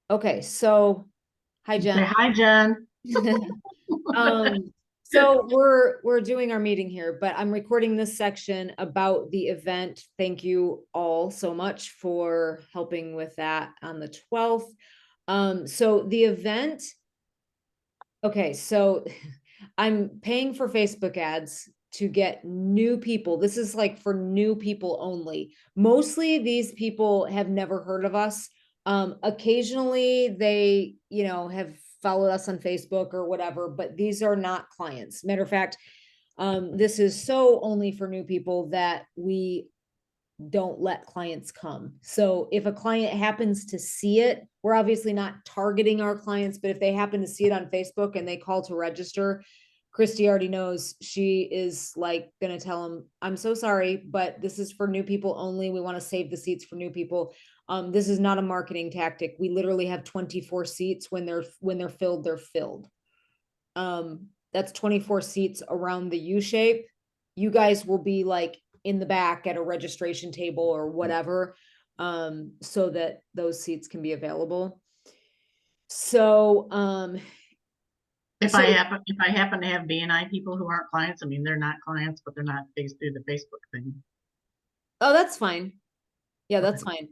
Okay, so hi Say Jen. hi, Jen. Um, so we're doing our meeting here, but I'm recording this section about the event. Thank you all so much for helping with that on the 12th. So the event, okay, so I'm paying for Facebook ads to get new people. This is like for new people only. Mostly these people have never heard of us. Occasionally they, have followed us on Facebook or whatever, but these are not clients. Matter of fact, this is so only for new people that we don't let clients come. So if a client happens to see it, we're obviously not targeting our clients, but if they happen to see it on Facebook and they call to register, Christy already knows. She is like going to tell them, I'm so sorry, but this is for new people only. We want to save the seats for new people. This is not a marketing tactic. We literally have 24 seats. When they're filled, they're filled. That's 24 seats around the U shape. You guys will be like in the back at a registration table or whatever, so that those seats can be available. So, so If I happen to have BNI people who aren't clients, I mean they're not clients, but they're not faced through the Facebook thing. oh, that's fine. Yeah, Okay. that's fine.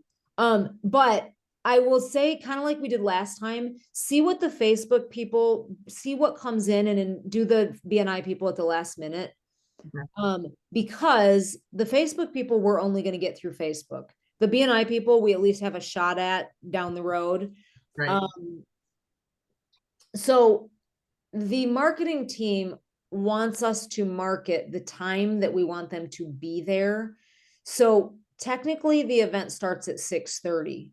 But I will say, kind of like we did last time, see what the Facebook people see what comes in, and then do the BNI people at the last minute. Okay. Because the Facebook people we're only going to get through Facebook. The BNI people we at least have a shot at down the road. Right. Um, so the marketing team wants us to market the time that we want them to be there. So technically the event starts at 6:30.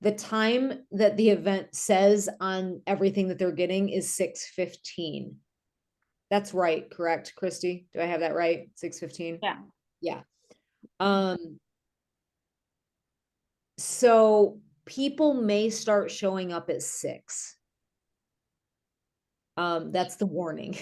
The time that the event says on everything that they're getting is 6:15. That's right, correct, Christy? Do I have that right? 6:15? Yeah. Yeah. Um, so people may start showing up at 6. That's the warning.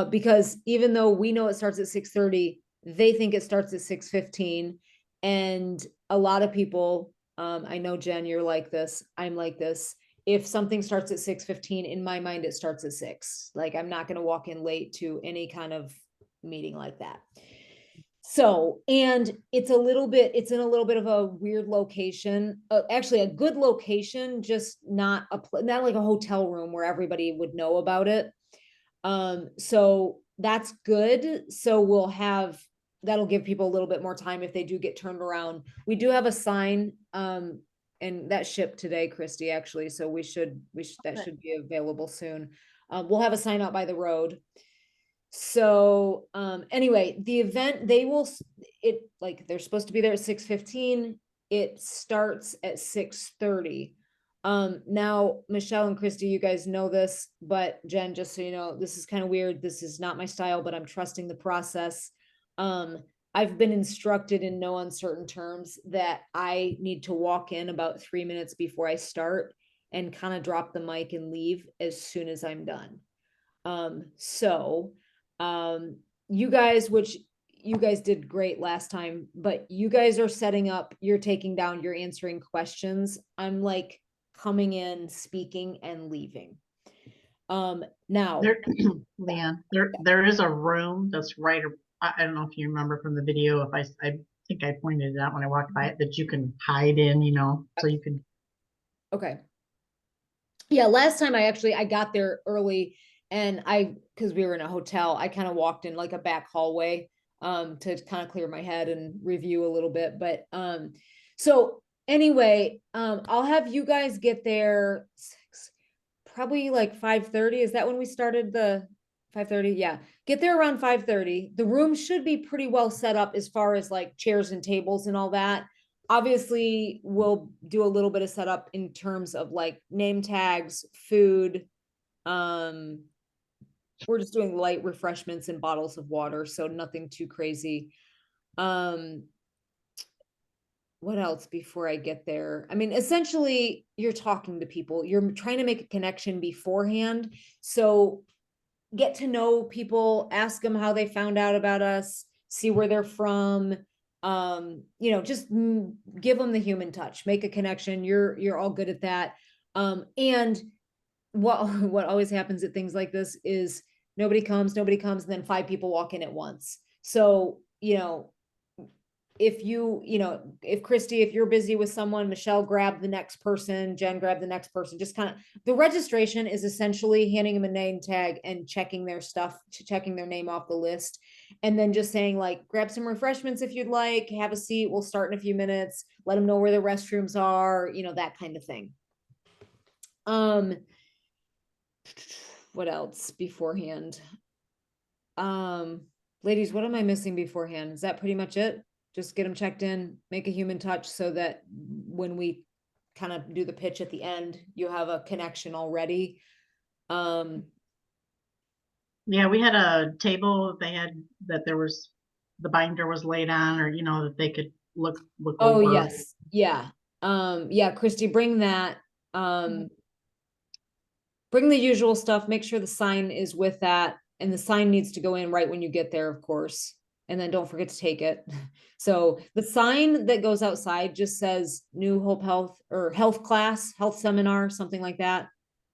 Because even though we know it starts at 6:30, they think it starts at 6:15. And a lot of people, I know Jen, you're like this, I'm like this. If something starts at 6:15, in my mind, it starts at 6. Like I'm not gonna walk in late to any kind of meeting like that. So, and it's in a little bit of a weird location, actually a good location, just not like a hotel room where everybody would know about it. So that's good. So that'll give people a little bit more time if they do get turned around. We do have a sign, and that shipped today, Christy, actually. So that Good. should be available soon. We'll have a sign out by the road. So anyway, the event they will it like they're supposed to be there at 6:15. It starts at 6:30. Now Michelle and Christy, you guys know this, but Jen, just so you know, this is kind of weird. This is not my style, but I'm trusting the process. Um, I've been instructed in no uncertain terms that I need to walk in about 3 minutes before I start and kind of drop the mic and leave as soon as I'm done. So um, which you guys did great last time, but you guys are setting up, you're taking down, you're answering questions. I'm like coming in, speaking, and leaving. Now, There, Leon, there is a room that's right. I don't know if you remember from the video. I think I pointed it out when I walked by it that you can hide in, so you can. okay. Yeah, last time I got there early, and because we were in a hotel, I kind of walked in like a back hallway to kind of clear my head and review a little bit. But so anyway, I'll have you guys get there probably like 5:30. Is that when we started the 5:30? Yeah. Get there around 5:30. The room should be pretty well set up as far as like chairs and tables and all that. Obviously, we'll do a little bit of setup in terms of like name tags, food. Um, we're just doing light refreshments and bottles of water, so nothing too crazy. Um, what else before I get there? I mean, essentially, you're talking to people, you're trying to make a connection beforehand. So get to know people, ask them how they found out about us, see where they're from. Just give them the human touch, make a connection. You're all good at that. And what what always happens at things like this is nobody comes, and then 5 people walk in at once. So, if if Christy, if you're busy with someone, Michelle, grab the next person, Jen, grab the next person, just kind of, the registration is essentially handing them a name tag and checking their stuff, checking their name off the list. And then just saying like, grab some refreshments if you'd like, have a seat. We'll start in a few minutes. Let them know where the restrooms are, that kind of thing. What else beforehand? Ladies, what am I missing beforehand? Is that pretty much it? Just get them checked in, make a human touch so that when we kind of do the pitch at the end, you have a connection already. Yeah, we had a table that there was, the binder was laid on, or, that they could look Oh, over. yes. Yeah. Yeah, Christy, bring that. Bring the usual stuff, make sure the sign is with that, and the sign needs to go in right when you get there, of course. And then don't forget to take it. So the sign that goes outside just says New Hope Health or health class, health seminar, something like that.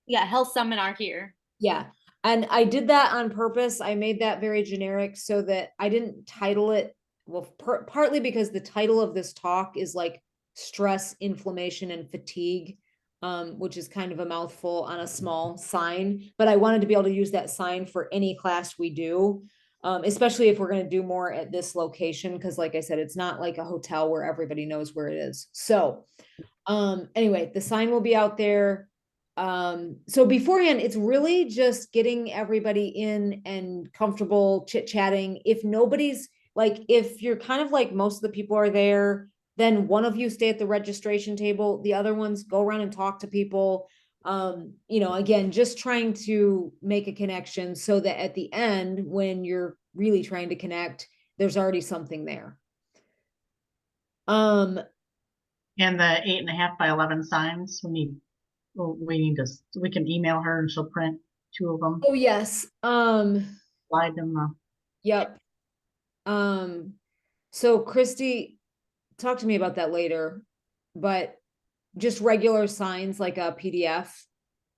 Yeah, health seminar here. Yeah. And I did that on purpose. I made that very generic so that I didn't title it. Well, partly because the title of this talk is like stress, inflammation, and fatigue, which is kind of a mouthful on a small sign. But I wanted to be able to use that sign for any class we do, especially if we're going to do more at this location. Because like I said, it's not like a hotel where everybody knows where it is. So anyway, the sign will be out there. So beforehand, it's really just getting everybody in and comfortable chit-chatting. If nobody's like, if you're kind of like most of the people are there, then one of you stay at the registration table, the other ones go around and talk to people. Again, just trying to make a connection so that at the end, when you're really trying to connect, there's already something there. And the 8.5 by 11 signs, we can email her and she'll print 2 of them, Oh, yes. slide them. Yep. So Christy, talk to me about that later, but just regular signs like a PDF,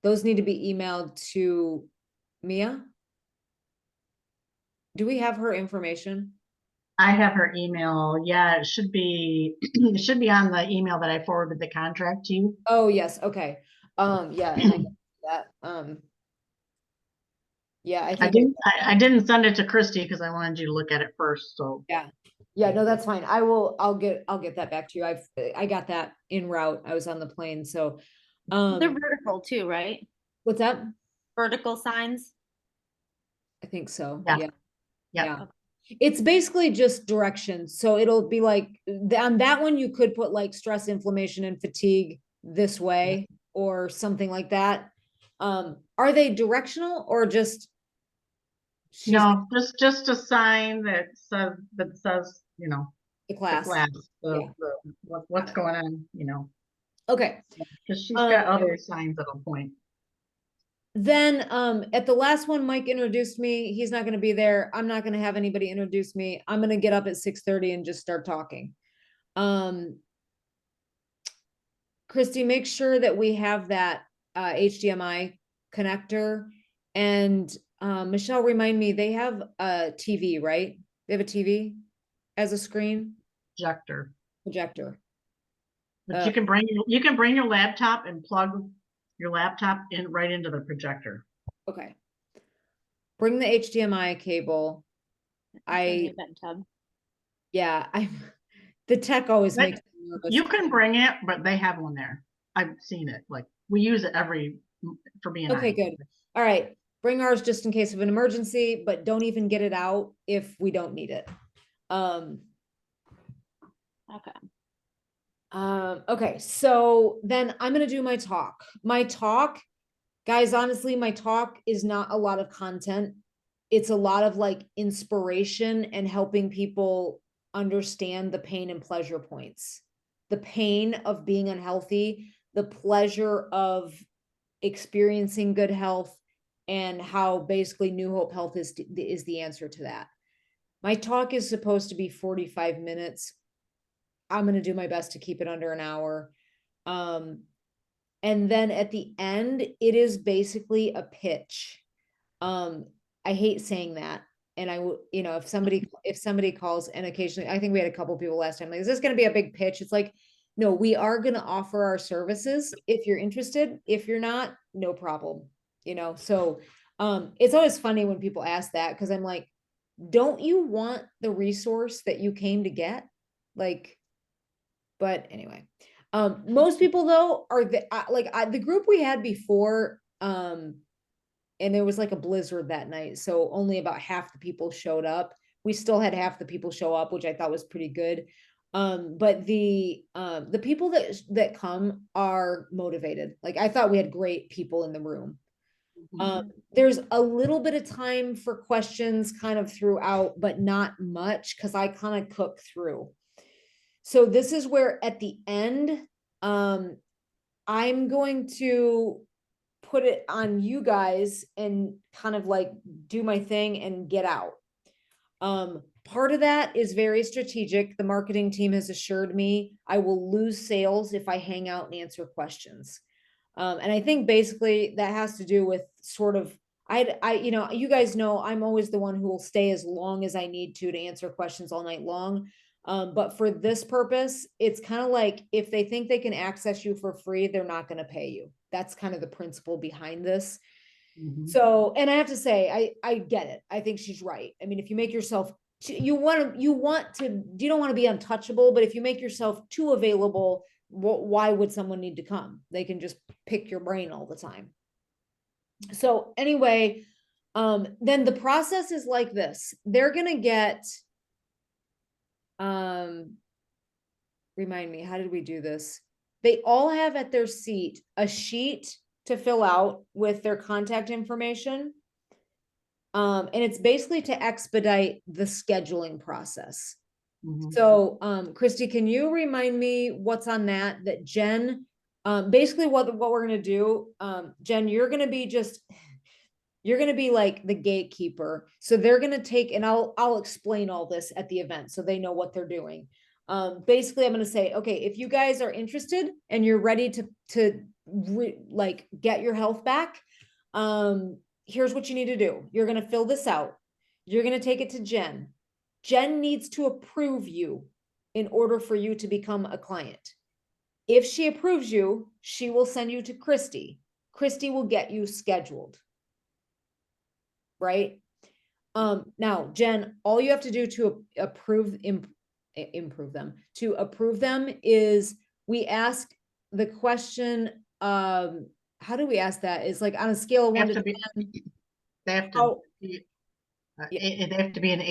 those need to be emailed to Mia. Do we have her information? I have her email. Yeah, it should be it should be on the email that I forwarded the contract to you. Oh, yes. Okay. Yeah, and I get that. Yeah, I think I didn't send it to Christy because I wanted you to look at it first. So yeah. Yeah, no, that's fine. I'll get that back to you. I got that en route. I was on the plane. So They're vertical too, right? what's that? Vertical signs. I think so. Yeah. Yeah. Yeah. Yeah. It's basically just directions. So it'll be like on that one, you could put like stress, inflammation, and fatigue this way or something like that. Are they directional or just No, just a sign that says the the class? class, Yeah. what's going on, Okay. because she's got other signs that'll point. Then at the last one, Mike introduced me. He's not going to be there. I'm not going to have anybody introduce me. I'm going to get up at 6:30 and just start talking. Christy, make sure that we have that HDMI connector. And Michelle, remind me, they have a TV, right? They have a TV as a screen projector. But you can bring your laptop and plug your laptop in right into the projector. Okay. Bring the HDMI cable. Yeah, the tech always makes me nervous. You can bring it, but they have one there. I've seen it. Like we use it for being okay, good. All right. Bring ours just in case of an emergency, but don't even get it out if we don't need it. Okay, so then I'm gonna do my talk. Guys, honestly, my talk is not a lot of content. It's a lot of like inspiration and helping people understand the pain and pleasure points. The pain of being unhealthy, the pleasure of experiencing good health, and how basically New Hope Health is the answer to that. My talk is supposed to be 45 minutes. I'm going to do my best to keep it under an hour. And then at the end, it is basically a pitch. I hate saying that. And I will, you know, if somebody calls, and occasionally, I think we had a couple people last time, like, is this gonna be a big pitch? It's like, no, we are gonna offer our services if you're interested. If you're not, no problem. You know, so it's always funny when people ask that, because I'm like, don't you want the resource that you came to get? Like, but anyway, most people though are the group we had before, and there was like a blizzard that night, so only about half the people showed up. We still had half the people show up, which I thought was pretty good. But the people that come are motivated. Like, I thought we had great people in the room. There's a little bit of time for questions kind of throughout, but not much, because I kind of cook through. So this is where at the end, I'm going to put it on you guys and kind of like do my thing and get out. Part of that is very strategic. The marketing team has assured me I will lose sales if I hang out and answer questions. And I think basically that has to do with sort of, you know, you guys know, I'm always the one who will stay as long as I need to answer questions all night long. But for this purpose, it's kind of like, if they think they can access you for free, they're not going to pay you. That's kind of the principle behind this. So, and I have to say, I get it. I think she's right. I mean, if you make yourself, you don't want to be untouchable, but if you make yourself too available, why would someone need to come? They can just pick your brain all the time. So anyway, then the process is like this. They're going to get, remind me, how did we do this? They all have at their seat a sheet to fill out with their contact information. And it's basically to expedite the scheduling process. So, Christy, can you remind me what's on that Jen, basically what we're going to do, Jen, you're going to be like the gatekeeper. So they're going to take, and I'll explain all this at the event so they know what they're doing. Basically I'm going to say, okay, if you guys are interested and you're ready to like get your health back, here's what you need to do. You're going to fill this out. You're going to take it to Jen. Jen needs to approve you in order for you to become a client. If she approves you, she will send you to Christy. Christy will get you scheduled. Right? Now, Jen, all you have to do to approve them is we ask the question, how do we ask that? Is like on a scale of 1 to 10. They have to be, they have to be an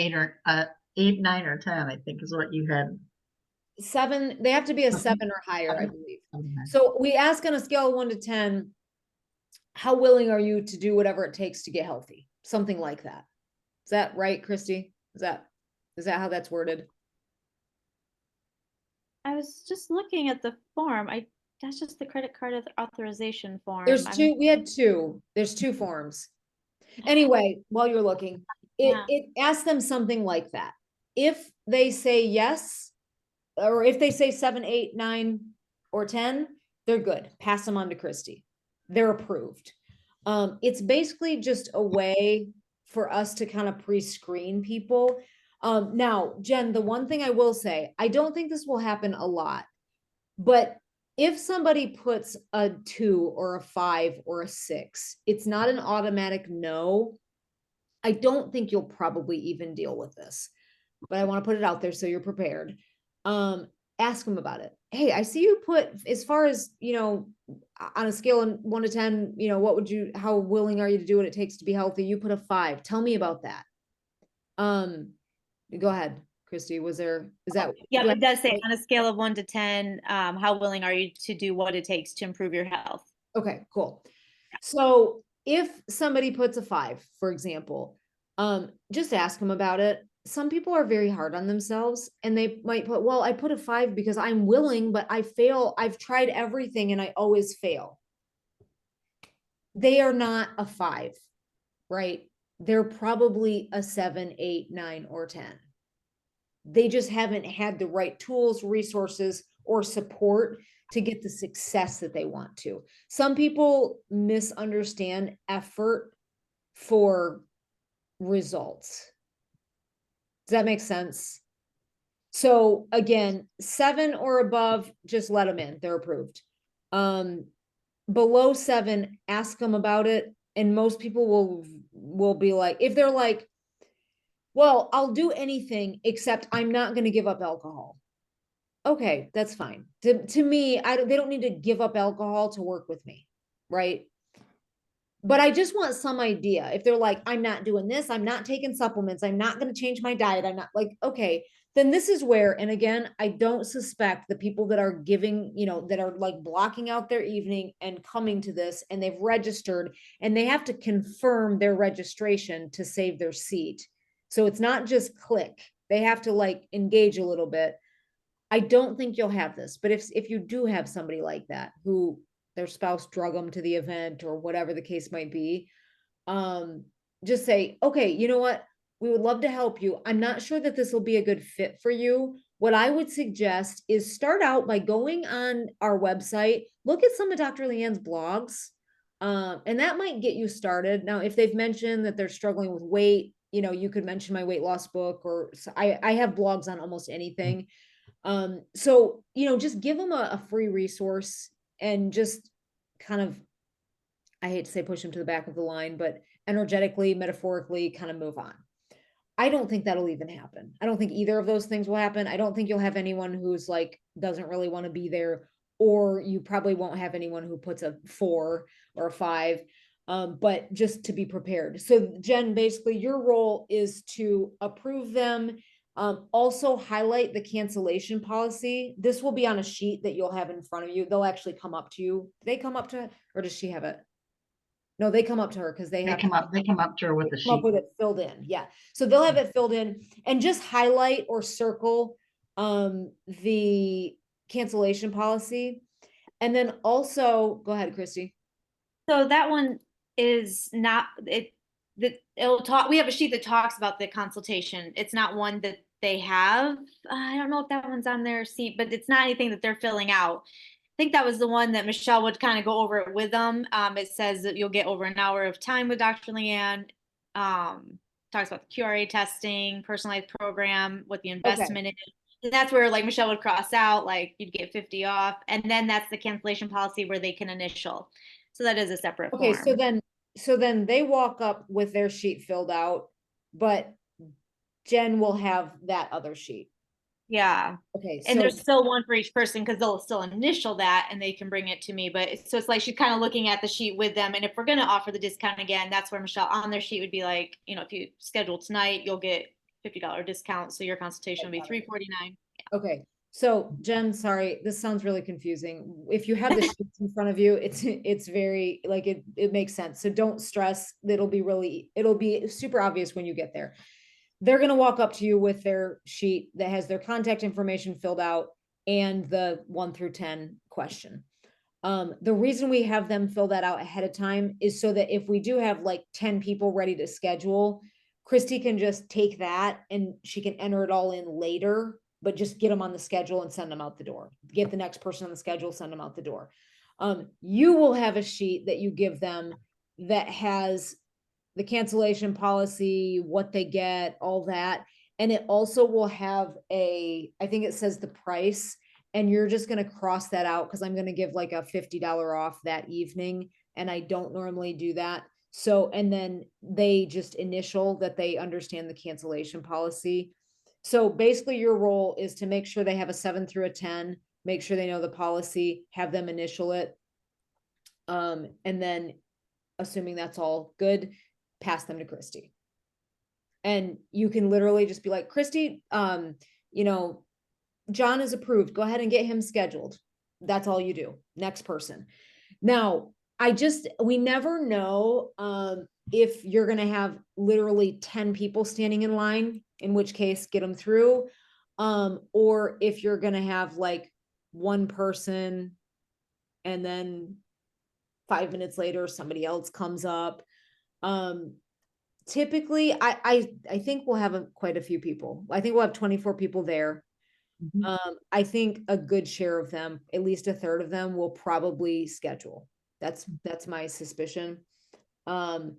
8, 9, or 10, I think is what you had. 7, they have to be a 7 or higher, I believe. So we ask on a scale of 1 to 10, how willing are you to do whatever it takes to get healthy? Something like that. Is that right, Christy? Is that how that's worded? I was just looking at the form. That's just the credit card authorization form. There's two, we had two. There's 2 forms. Anyway, while you're looking, it asks them something like that. If they say yes, or if they say 7, 8, 9, or 10, they're good. Pass them on to Christy. They're approved. It's basically just a way for us to kind of pre-screen people. Now, Jen, the one thing I will say, I don't think this will happen a lot, but if somebody puts a 2 or a 5 or a 6, it's not an automatic no. I don't think you'll probably even deal with this, but I want to put it out there so you're prepared. Ask them about it. Hey, I see you put, as far as, you know, on a scale of 1 to 10, you know, how willing are you to do what it takes to be healthy? You put a 5. Tell me about that. Go ahead, Christy. Is that? Yeah, it does say on a scale of 1 to 10, how willing are you to do what it takes to improve your health? Okay, cool. So if somebody puts a 5, for example, just ask them about it. Some people are very hard on themselves and they might put, well, I put a 5 because I'm willing, but I fail. I've tried everything and I always fail. They are not a 5, right? They're probably a 7, 8, 9, or 10. They just haven't had the right tools, resources, or support to get the success that they want to. Some people misunderstand effort for results. Does that make sense? So again, 7 or above, just let them in. They're approved. Below 7, ask them about it. And most people will be like, if they're like, well, I'll do anything except I'm not going to give up alcohol. Okay, that's fine. To me, they don't need to give up alcohol to work with me, right? But I just want some idea. If they're like, I'm not doing this, I'm not taking supplements, I'm not going to change my diet, I'm not like, okay, then this is where, and again, I don't suspect the people that are giving, that are like blocking out their evening and coming to this, and they've registered and they have to confirm their registration to save their seat. So it's not just click, they have to like engage a little bit. I don't think you'll have this, but if you do have somebody like that who their spouse drug them to the event or whatever the case might be, just say, okay, you know what? We would love to help you. I'm not sure that this will be a good fit for you. What I would suggest is start out by going on our website, look at some of Dr. Leanne's blogs, and that might get you started. Now, if they've mentioned that they're struggling with weight, you could mention my weight loss book, or I have blogs on almost anything. So, just give them a free resource and just kind of, I hate to say push them to the back of the line, but energetically, metaphorically kind of move on. I don't think that'll even happen. I don't think either of those things will happen. I don't think you'll have anyone who's like, doesn't really want to be there, or you probably won't have anyone who puts a 4 or a 5. But just to be prepared. So Jen, basically your role is to approve them. Also highlight the cancellation policy. This will be on a sheet that you'll have in front of you. They'll actually come up to you. Do they come up to, or does she have it? No, they come up to her because they have They come up to her with the come up sheet. with it filled in. Yeah. So they'll have it filled in and just highlight or circle the cancellation policy. And then also, go ahead, Christy. So that one is not it'll talk. We have a sheet that talks about the consultation. It's not one that they have. I don't know if that one's on their sheet, but it's not anything that they're filling out. I think that was the one that Michelle would kind of go over it with them. It says that you'll get over an hour of time with Dr. Leanne. Talks about the QRA testing, personalized program, what the investment is. And that's where like Michelle would cross out, like you'd get 50 off. And then that's the cancellation policy where they can initial. So that is a separate Okay, form. so then they walk up with their sheet filled out, but Jen will have that other sheet. Yeah. Okay, And so there's still one for each person because they'll still initial that and they can bring it to me. But so it's like she's kind of looking at the sheet with them. And if we're going to offer the discount again, that's where Michelle on their sheet would be like, if you schedule tonight, you'll get $50 discount. So your consultation will be $349. okay. So Jen, sorry, this sounds really confusing. If you have the sheets in front of you, it's very like it makes sense. So don't stress. It'll be super obvious when you get there. They're going to walk up to you with their sheet that has their contact information filled out and the 1 through 10 question. The reason we have them fill that out ahead of time is so that if we do have like 10 people ready to schedule, Christy can just take that and she can enter it all in later, but just get them on the schedule and send them out the door. Get the next person on the schedule, send them out the door. You will have a sheet that you give them that has the cancellation policy, what they get, all that. And it also will have I think it says the price, and you're just going to cross that out because I'm going to give like a $50 off that evening. And I don't normally do that. So, and then they just initial that they understand the cancellation policy. So basically your role is to make sure they have a 7 through a 10, make sure they know the policy, have them initial it. And then assuming that's all good, pass them to Christy. And you can literally just be like, Christy, John is approved. Go ahead and get him scheduled. That's all you do. Next person. Now, we never know if you're going to have literally 10 people standing in line, in which case get them through. Or if you're going to have like one person and then 5 minutes later, somebody else comes up. Typically I think we'll have quite a few people. I think we'll have 24 people there. Mhm. I think a good share of them, at least a third of them, will probably schedule. That's my suspicion. Um,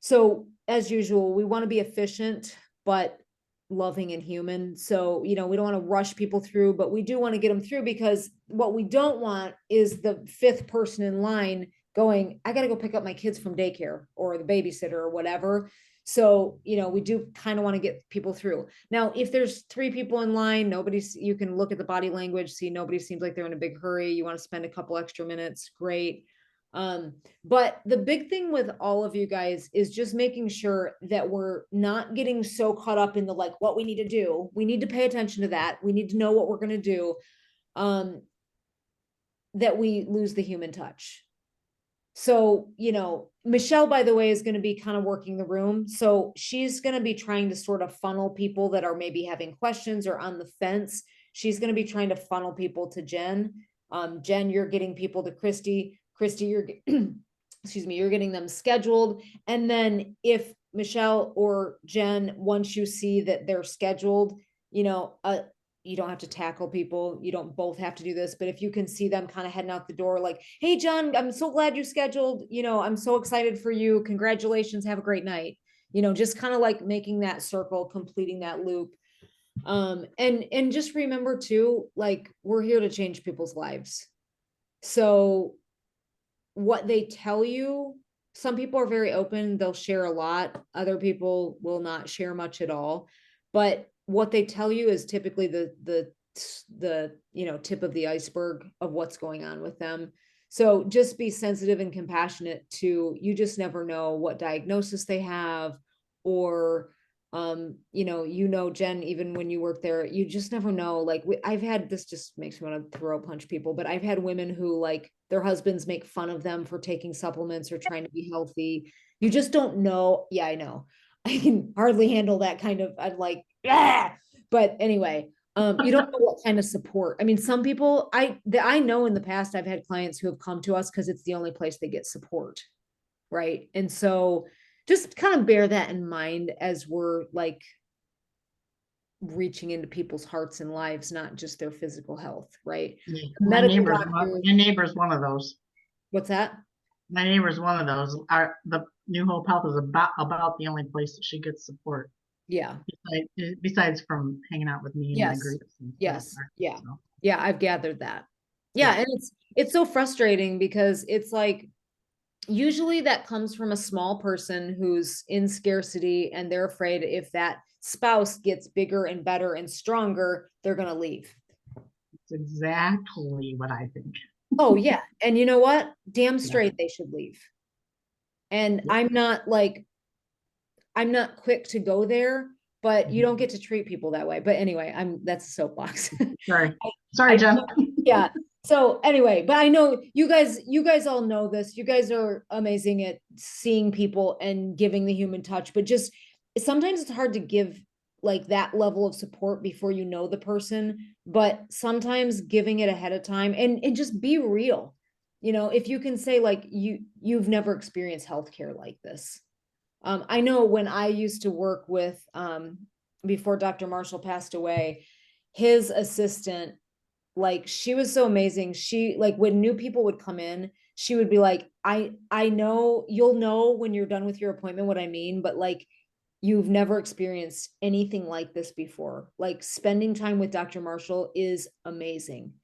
so as usual, we want to be efficient, but loving and human. So, you know, we don't want to rush people through, but we do want to get them through, because what we don't want is the fifth person in line going, I got to go pick up my kids from daycare or the babysitter or whatever. So, you know, we do kind of want to get people through. Now, if there's 3 people in line, nobody's, you can look at the body language, see nobody seems like they're in a big hurry. You want to spend a couple extra minutes, great. But the big thing with all of you guys is just making sure that we're not getting so caught up in the like what we need to do. We need to pay attention to that. We need to know what we're going to do. That we lose the human touch. So, you know, Michelle, by the way, is going to be kind of working the room. So she's going to be trying to sort of funnel people that are maybe having questions or on the fence. She's going to be trying to funnel people to Jen. Jen, you're getting people to Christy. Christy, you're excuse me, you're getting them scheduled. And then if Michelle or Jen, once you see that they're scheduled, you know, you don't have to tackle people. You don't both have to do this, but if you can see them kind of heading out the door, like, hey, John, I'm so glad you scheduled, you know, I'm so excited for you. Congratulations. Have a great night. You know, just kind of like making that circle, completing that loop. And just remember too, like, we're here to change people's lives. So what they tell you, some people are very open, they'll share a lot, other people will not share much at all, but what they tell you is typically the you know, tip of the iceberg of what's going on with them. So just be sensitive and compassionate to, you just never know what diagnosis they have, or you know, Jen, even when you work there, you just never know. Like I've had, this just makes me want to throw punch people, but I've had women who, like, their husbands make fun of them for taking supplements or trying to be healthy. You just don't know. Yeah, I know. I can hardly handle that kind of, I'm like, ah! But anyway, you don't know what kind of support. I mean, some people, I know in the past I've had clients who have come to us because it's the only place they get support, right? And so just kind of bear that in mind as we're like reaching into people's hearts and lives, not just their physical health, right? Yeah, Medical doctors, my neighbor's one of those. what's that? My neighbor's one of those. The New Hope Health is about the only place that she gets support. Yeah. Besides from hanging out with me and my Yes. groups and stuff. Yes. Yeah. So, Yeah. I've gathered that. Yeah. yeah. And it's so frustrating because it's like, usually that comes from a small person who's in scarcity, and they're afraid if that spouse gets bigger and better and stronger, they're going to leave. It's exactly what I think. Oh yeah. And you know what? Damn Yeah. straight they should leave. And Yeah. I'm not quick to go there, but you Mhm. don't get to treat people that way. But anyway, that's a soapbox. Sorry, Jen. Yeah. So anyway, but I know you guys all know this. You guys are amazing at seeing people and giving the human touch, but just sometimes it's hard to give like that level of support before you know the person, but sometimes giving it ahead of time, and just be real. You know, if you can say like you've never experienced healthcare like this. I know when I used to work with before Dr. Marshall passed away, his assistant, like, she was so amazing. She, like, when new people would come in, she would be like, I know you'll know when you're done with your appointment what I mean, but like, you've never experienced anything like this before. Like, spending time with Dr. Marshall is amazing.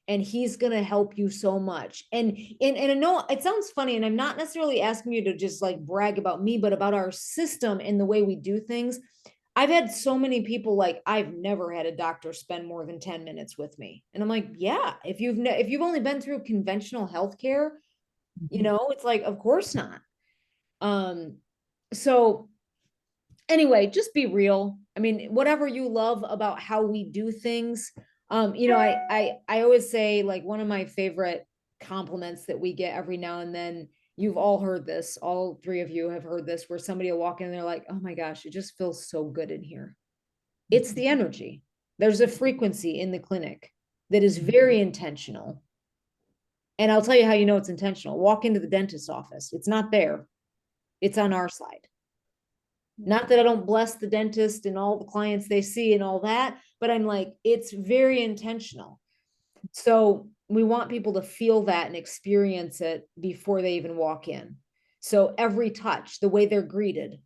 And he's going to help you so much. And I know it sounds funny, and I'm not necessarily asking you to just like brag about me, but about our system and the way we do things. I've had so many people like, I've never had a doctor spend more than 10 minutes with me. And I'm like, yeah, if you've only been through conventional healthcare, you know, it's like, of course not. So anyway, just be real. I mean, whatever you love about how we do things. You know, I always say, like, one of my favorite compliments that we get every now and then, you've all heard this, all 3 of you have heard this, where somebody will walk in and they're like, oh my gosh, it just feels so good in here. It's the energy. There's a frequency in the clinic that is very intentional. And I'll tell you how you know it's intentional. Walk into the dentist's office. It's not there. It's on our side. Not that I don't bless the dentist and all the clients they see and all that, but I'm like, it's very intentional. So we want people to feel that and experience it before they even walk in. So every touch, the way they're greeted,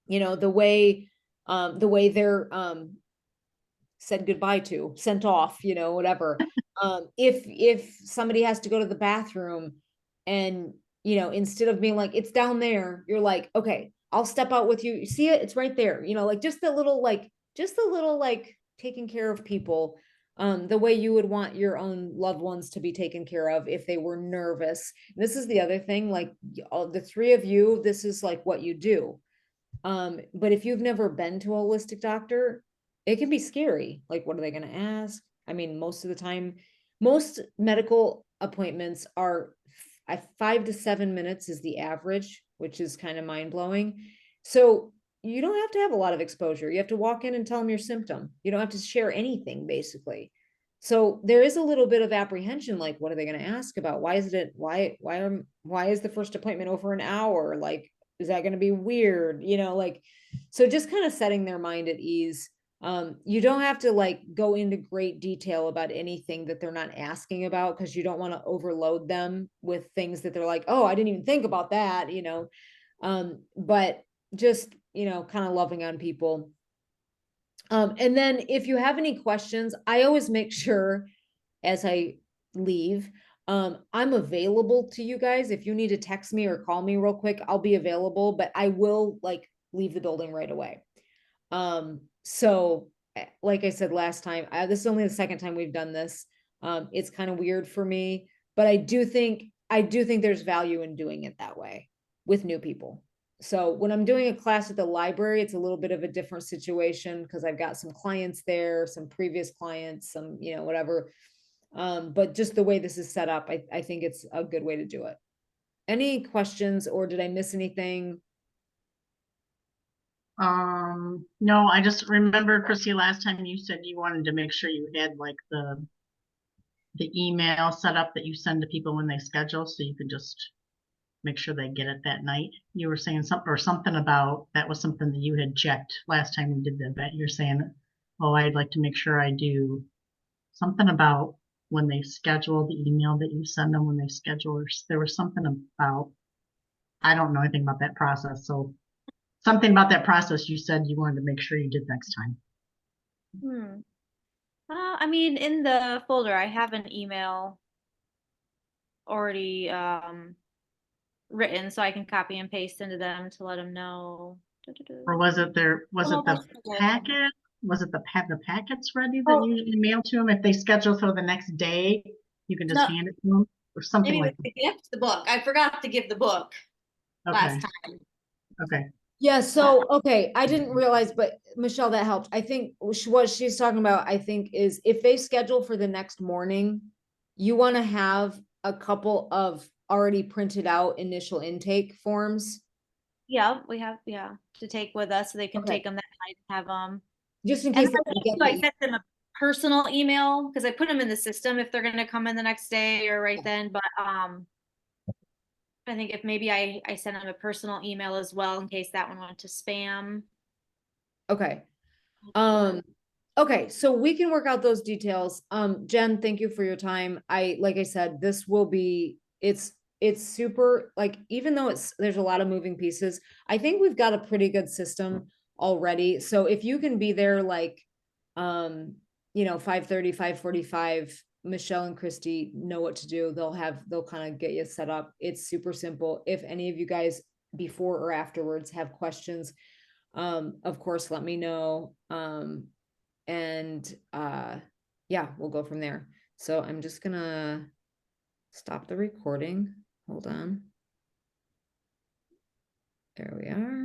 the way they're said goodbye to, sent off, whatever. If somebody has to go to the bathroom and, instead of being like, it's down there, you're like, okay, I'll step out with you. You see it? It's right there. Like just the little, taking care of people, the way you would want your own loved ones to be taken care of if they were nervous. And this is the other thing, like all the three of you, this is like what you do. But if you've never been to a holistic doctor, it can be scary. Like, what are they going to ask? I mean, most of the time, most medical appointments are 5 to 7 minutes is the average, which is kind of mind blowing. So you don't have to have a lot of exposure. You have to walk in and tell them your symptom. You don't have to share anything, basically. So there is a little bit of apprehension, like, what are they going to ask about? Why is the first appointment over an hour? Like, is that going to be weird? So just kind of setting their mind at ease. You don't have to like go into great detail about anything that they're not asking about, because you don't want to overload them with things that they're like, oh, I didn't even think about that, but just, kind of loving on people. And then if you have any questions, I always make sure as I leave, I'm available to you guys. If you need to text me or call me real quick, I'll be available, but I will like leave the building right away. So like I said last time, this is only the second time we've done this. It's kind of weird for me, but I do think there's value in doing it that way with new people. So when I'm doing a class at the library, it's a little bit of a different situation because I've got some clients there, some previous clients, some, whatever. But just the way this is set up, I think it's a good way to do it. Any questions, or did I miss anything? No, I just remember, Chrissy, last time you said you wanted to make sure you had like the email set up that you send to people when they schedule, so you could just make sure they get it that night. You were saying something about, that was something that you had checked last time we did the event. You're saying, oh, I'd like to make sure I do something about when they schedule, the email that you send them when they schedule, or there was something about, I don't know anything about that process. So something about that process you said you wanted to make sure you did next time. I mean, in the folder, I have an email already written, so I can copy and paste into them to let them know. Or was it the packet? Was it the packets ready that you email to them? If they schedule for the next day, you can just hand it to them or something Maybe like with the gift, the book. I forgot to give the book that. last time. Okay. Yeah, so okay, I didn't realize, but Michelle, that helped. I think what she's talking about, I think, is if they schedule for the next morning, you want to have a couple of already printed out initial intake forms, Yeah, we have, to take with us so they can Okay. take them that night and have them. just in And case they forget I that sent them a personal email because I put them in the system if they're gonna come in the next day or right then, but I think if maybe I send them a personal email as well in case that one went to spam. Okay. Okay, so we can work out those details. Jen, thank you for your time. Like I said, this will be, it's super, like, even though there's a lot of moving pieces, I think we've got a pretty good system already. So if you can be there, like, 5:30, 5:45, Michelle and Christy know what to do. They'll kind of get you set up. It's super simple. If any of you guys before or afterwards have questions, of course, let me know. And yeah, we'll go from there. So I'm just gonna stop the recording. Hold on. There we are.